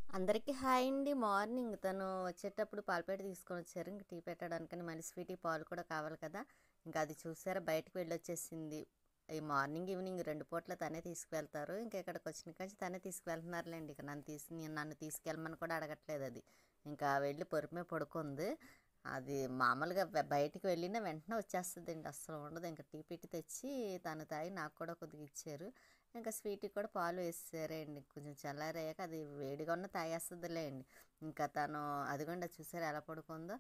అందరికీ హాయ్ అండి. మార్నింగ్ తను వచ్చేటప్పుడు పాలపేట తీసుకొని వచ్చారు. ఇంక టీ పెట్టడానికని మళ్ళీ స్వీట్‌కి పాలు కూడా కావాలి కదా! ఇంకా అది చూసారా బయటకి వెళ్ళొచ్చేసింది. ఈ మార్నింగ్, ఈవినింగ్ 2 పూట్ల తనే తీసుకువెళ్తారు. ఇంక ఇక్కడికి వచ్చిన కాంచి తనే తీసుకువెళ్తున్నారులేండి. ఇక నన్ను తీసుకెళ్ళమని కూడా అడగట్లేదు అది. ఇంకా వెళ్ళి పొరుపు మీద పడుకుంది. అది మామూలుగా బయటికి వెళ్ళిన వెంటనే వచ్చేస్తదండి. అస్సలు ఉండదు. ఇంక టీ పెట్టి తెచ్చి తను తాగి నాకు కూడా కొద్దిగా ఇచ్చారు. ఇంకా స్వీట్‌కి కూడా పాలు వేసేసారండి. కొంచెం చల్లారాక అది వేడిగా ఉన్న తాగేస్తదిలేండి. ఇంకా తను అదిగోండి అది చూసారా ఎలా పడుకుందో.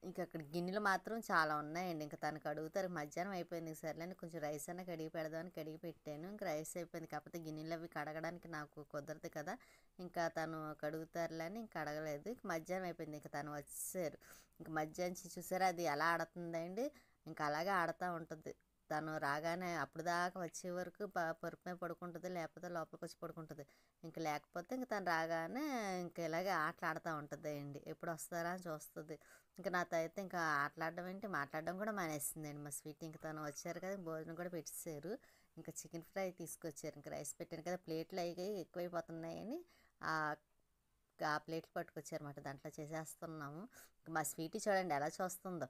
ఇంక అక్కడ గిన్నెలు మాత్రం చాలా ఉన్నాయండి. ఇంక తనకు అడుగుతారు. మధ్యాహ్నం అయిపోయింది సర్లే అని కొంచెం రైస్ అన్నా కడిగి పెడదామని కడిగి పెట్టాను. ఇంక రైస్ అయిపోయింది. కాకపోతే గిన్నెలు అవి కడగడానికి నాకు కుదరదు కదా! ఇంకా తను కడుగుతారులే అని ఇంక కడగలేదు. ఇంక మధ్యాహ్నం అయిపోయింది. ఇంక తను వచ్చేసారు. ఇంక మధ్యాహ్నం చూసారా అది ఎలా ఆడుతుందండి. ఇంక అలాగే ఆడుతూ ఉంటుంది. తను రాగానే అప్పటిదాకా వచ్చే వరకు పరుపు మీద పడుకుంటుంది. లేకపోతే లోపలికి వచ్చి పడుకుంటుంది. ఇంక లేకపోతే ఇంక తను రాగానే ఇంక ఇలాగే ఆటలు ఆడుతూ ఉంటుందండి. ఎప్పుడు వస్తారా అని చూస్తుంది. ఇంక నాతో అయితే ఇంకా ఆటలాడడం ఏంటి మాట్లాడడం కూడా మానేసిందండి మా స్వీట్. ఇంక తను వచ్చారు కదా భోజనం కూడా పెట్టేశారు. ఇంకా చికెన్ ఫ్రై తీసుకొచ్చారు. ఇంకా రైస్ పెట్టాను కదా ప్లేట్లు అవి ఎక్కువైపోతున్నాయని ఆ ఆ ప్లేట్లు పట్టుకొచ్చారన్నమాట. దాంట్లో చేసేస్తున్నాము. మా స్వీటీ చూడండి ఎలా చూస్తుందో.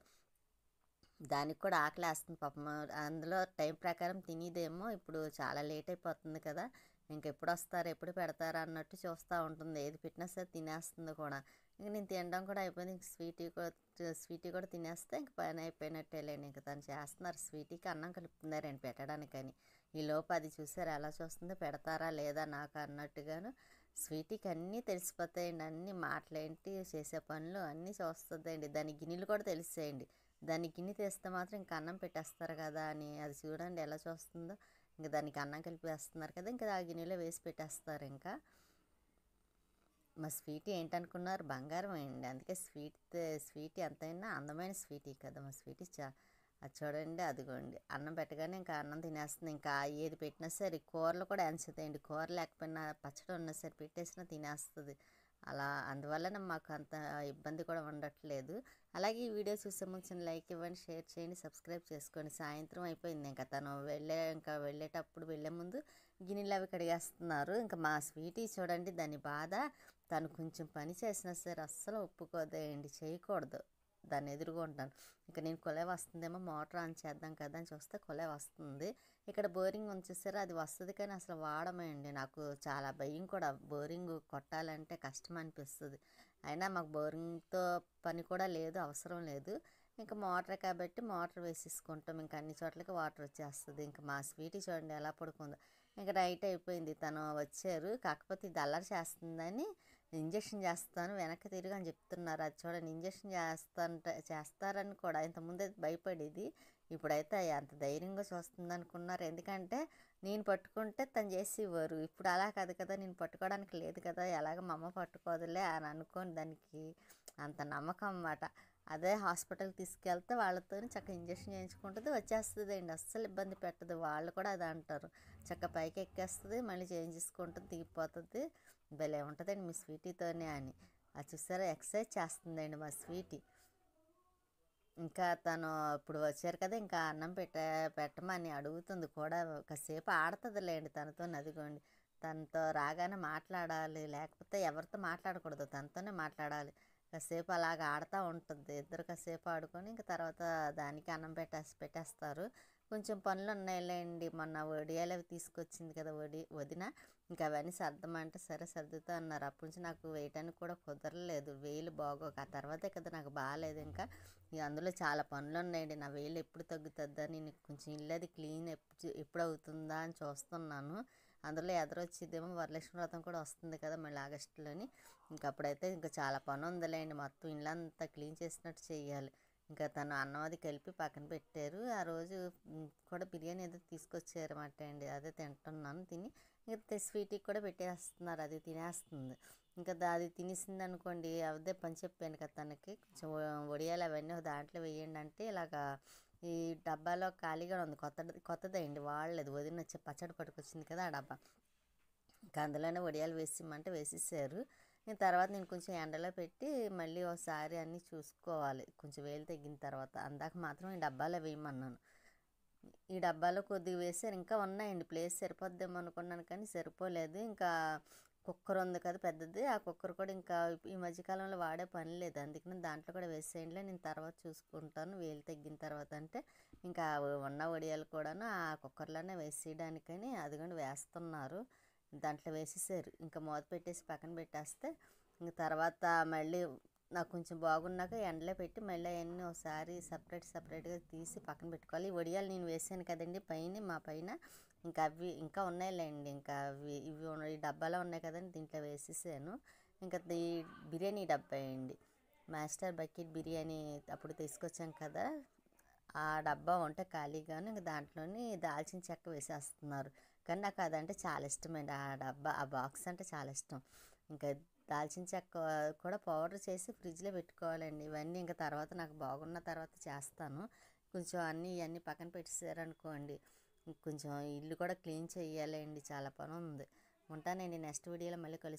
దానికి కూడా ఆకలేస్తుంది పాపం. అందులో టైం ప్రకారం తినేదేమో ఇప్పుడు చాలా లేట్ అయిపోతుంది కదా! ఇంకెప్పుడు వస్తారు ఎప్పుడు పెడతారా అన్నట్టు చూస్తూ ఉంటుంది. ఏది పెట్టినా సరే తినేస్తుంది కూడా. ఇంక నేను తినడం కూడా అయిపోయింది. ఇంక స్వీటీ కూడా తినేస్తే ఇంక పని అయిపోయినట్టేలేండి. ఇంక తను చేస్తున్నారు స్వీటీకి అన్నం కలుపుతున్నారండి పెట్టడానికని. ఈలోపు అది చూసారు ఎలా చూస్తుందో పెడతారా లేదా నాకు అన్నట్టుగాను. స్వీటీకి అన్నీ తెలిసిపోతాయండి. అన్ని మాటలేంటి చేసే పనులు అన్నీ చూస్తుందండి. దాని గిన్నెలు కూడా తెలిసేయండి. దాన్ని గిన్నె తీస్తే మాత్రం ఇంక అన్నం పెట్టేస్తారు కదా అని అది చూడండి ఎలా చూస్తుందో. ఇంక దానికి అన్నం కలిపేస్తున్నారు కదా ఇంకా ఆ గిన్నెలో వేసి పెట్టేస్తారు. ఇంకా మా స్వీటీ ఏంటనుకున్నారు బంగారం అయింది. అందుకే స్వీటీ ఎంతైనా అందమైన స్వీటీ కదా మా స్వీటీ. అది చూడండి అదిగోండి అన్నం పెట్టగానే ఇంకా అన్నం తినేస్తుంది. ఇంకా ఏది పెట్టినా సరే కూరలు కూడా ఎంచుతాయండి. కూర లేకపోయినా పచ్చడి ఉన్నా సరే పెట్టేసినా తినేస్తుంది. అలా అందువలన మాకు అంత ఇబ్బంది కూడా ఉండట్లేదు. అలాగే ఈ వీడియో చూసే ముందు చిన్న లైక్ ఇవ్వండి, షేర్ చేయండి, సబ్స్క్రైబ్ చేసుకోండి. సాయంత్రం అయిపోయింది. ఇంకా తను వెళ్ళేటప్పుడు వెళ్ళే ముందు గిన్నెలు అవి కడిగేస్తున్నారు. ఇంకా మా స్వీటీ చూడండి దాని బాధ. తను కొంచెం పని చేసినా సరే అస్సలు ఒప్పుకోదేయండి, చేయకూడదు. దాన్ని ఎదురుగుంటాను. ఇంకా నేను కొలాయి వస్తుందేమో మోటార్ ఆన్ చేద్దాం కదా అని చూస్తే కొలాయి వస్తుంది. ఇక్కడ బోరింగ్ ఉంచేసారు అది వస్తుంది కానీ అసలు వాడమండి. నాకు చాలా భయం కూడా బోరింగ్ కొట్టాలంటే కష్టం అనిపిస్తుంది. అయినా మాకు బోరింగ్తో పని కూడా లేదు, అవసరం లేదు. ఇంకా మోటార్ కాబట్టి మోటార్ వేసేసుకుంటాం. ఇంకా అన్ని చోట్లకి వాటర్ వచ్చేస్తుంది. ఇంకా మా స్వీటీ చూడండి ఎలా పడుకుందో. ఇంకా నైట్ అయిపోయింది తను వచ్చారు. కాకపోతే ఇది అల్లరి చేస్తుందని ఇంజక్షన్ చేస్తాను వెనక్కి తిరిగి అని చెప్తున్నారు. అది చూడండి ఇంజక్షన్ చేస్తారని కూడా ఇంతకుముందు అయితే భయపడేది. ఇప్పుడైతే అంత ధైర్యంగా చూస్తుంది అనుకున్నారు. ఎందుకంటే నేను పట్టుకుంటే తను చేసి ఇవ్వరు. ఇప్పుడు అలా కాదు కదా, నేను పట్టుకోవడానికి లేదు కదా, ఎలాగ మా అమ్మ పట్టుకోదులే అని అనుకోని దానికి అంత నమ్మకం అన్నమాట. అదే హాస్పిటల్కి తీసుకెళ్తే వాళ్ళతో చక్కగా ఇంజక్షన్ చేయించుకుంటుంది వచ్చేస్తుంది అండి. అస్సలు ఇబ్బంది పెట్టదు. వాళ్ళు కూడా అది అంటారు. చక్కగా పైకి ఎక్కేస్తుంది మళ్ళీ చేయించుకుంటుంది దిగిపోతుంది. భలే ఉంటుందండి మీ స్వీటీతోనే అని. అది చూసారా ఎక్సర్సైజ్ చేస్తుందండి మా స్వీటీ. ఇంకా తను ఇప్పుడు వచ్చారు కదా ఇంకా అన్నం పెట్టమని అడుగుతుంది కూడా. కాసేపు ఆడుతుందిలేండి తనతో. అదిగోండి తనతో రాగానే మాట్లాడాలి, లేకపోతే ఎవరితో మాట్లాడకూడదు, తనతోనే మాట్లాడాలి. కాసేపు అలాగ ఆడుతూ ఉంటుంది. ఇద్దరు కాసేపు ఆడుకొని ఇంక తర్వాత దానికి అన్నం పెట్టేస్తారు. కొంచెం పనులు ఉన్నాయిలేండి. మొన్న వడియాలు అవి తీసుకొచ్చింది కదా వదిన. ఇంకా అవన్నీ సర్దమంటే సరే సర్దుతా అన్నారు. అప్పటి నుంచి నాకు వేయటానికి కూడా కుదరలేదు. వేలు బాగోక ఆ తర్వాతే కదా నాకు బాగాలేదు. ఇంకా అందులో చాలా పనులు ఉన్నాయండి. నా వేలు ఎప్పుడు తగ్గుతుందని నేను కొంచెం ఇల్లు అది క్లీన్ ఎప్పుడు అవుతుందా అని చూస్తున్నాను. అందులో ఎదరొచ్చిద్దేమో వరలక్ష్మి వ్రతం కూడా వస్తుంది కదా మళ్ళీ ఆగస్టులోని. ఇంకప్పుడైతే ఇంకా చాలా పని ఉందిలేండి. మొత్తం ఇల్లంతా క్లీన్ చేసినట్టు చేయాలి. ఇంకా తను అన్నం అది కలిపి పక్కన పెట్టారు. ఆ రోజు కూడా బిర్యానీ ఏదో తీసుకొచ్చారన్నమాట అండి. అదే తింటున్నాను. తిని ఇంకా స్వీట్కి కూడా పెట్టేస్తున్నారు. అది తినేస్తుంది. ఇంకా అది తినేసింది అనుకోండి అదే పని చెప్పాను కదా తనకి కొంచెం వడియాలు అవన్నీ దాంట్లో వేయండి అంటే ఇలాగా ఈ డబ్బాలో ఖాళీగా ఉంది. కొత్తదే అండి వాడలేదు. వదిన వచ్చి పచ్చడి పట్టుకొచ్చింది కదా ఆ డబ్బా. ఇంకా అందులోనే వడియాలు వేసిమ్మంటే వేసేసారు. తర్వాత నేను కొంచెం ఎండలో పెట్టి మళ్ళీ ఒకసారి అన్నీ చూసుకోవాలి కొంచెం వేలు తగ్గిన తర్వాత. అందాక మాత్రం ఈ డబ్బాలో వేయమన్నాను. ఈ డబ్బాలో కొద్దిగా వేసారు. ఇంకా ఉన్నాయండి, ప్లేస్ సరిపోద్దేమో అనుకున్నాను కానీ సరిపోలేదు. ఇంకా కుక్కర్ ఉంది కదా పెద్దది, ఆ కుక్కర్ కూడా ఇంకా ఈ మధ్యకాలంలో వాడే పని లేదు, అందుకని దాంట్లో కూడా వేసేయండిలే, నేను తర్వాత చూసుకుంటాను వేలు తగ్గిన తర్వాత అంటే ఇంకా ఉన్న వడియాలు కూడాను ఆ కుక్కర్లోనే వేసేయడానికని అదిగోండి వేస్తున్నారు. దాంట్లో వేసేసారు, ఇంకా మూత పెట్టేసి పక్కన పెట్టేస్తే ఇంక తర్వాత మళ్ళీ నాకు కొంచెం బాగున్నాక ఎండలో పెట్టి మళ్ళీ అవన్నీ ఒకసారి సపరేట్గా తీసి పక్కన పెట్టుకోవాలి. ఈ వడియాలు నేను వేసాను కదండి పైన మా పైన, ఇంకా అవి ఇంకా ఉన్నాయిలేండి, ఇంకా అవి ఈ డబ్బాలో ఉన్నాయి కదండి, దీంట్లో వేసేసాను. ఇంకా ఈ బిర్యానీ డబ్బా అండి, మాస్టర్ బకెట్ బిర్యానీ అప్పుడు తీసుకొచ్చాం కదా, ఆ డబ్బా ఉంటే ఖాళీగాను ఇంకా దాంట్లోని దాల్చిన చెక్క వేసేస్తున్నారు. కానీ నాకు అదంటే చాలా ఇష్టమండి, ఆ డబ్బా ఆ బాక్స్ అంటే చాలా ఇష్టం. ఇంకా దాల్చిన చెక్క కూడా పౌడర్ చేసి ఫ్రిడ్జ్లో పెట్టుకోవాలండి. ఇవన్నీ ఇంకా తర్వాత నాకు బాగున్న తర్వాత చేస్తాను. కొంచెం ఇవన్నీ పక్కన పెట్టేసారనుకోండి, కొంచెం ఇల్లు కూడా క్లీన్ చేయాలండి, చాలా పని ఉంది. ఉంటానండి, నెక్స్ట్ వీడియోలో మళ్ళీ కలుస్తాను.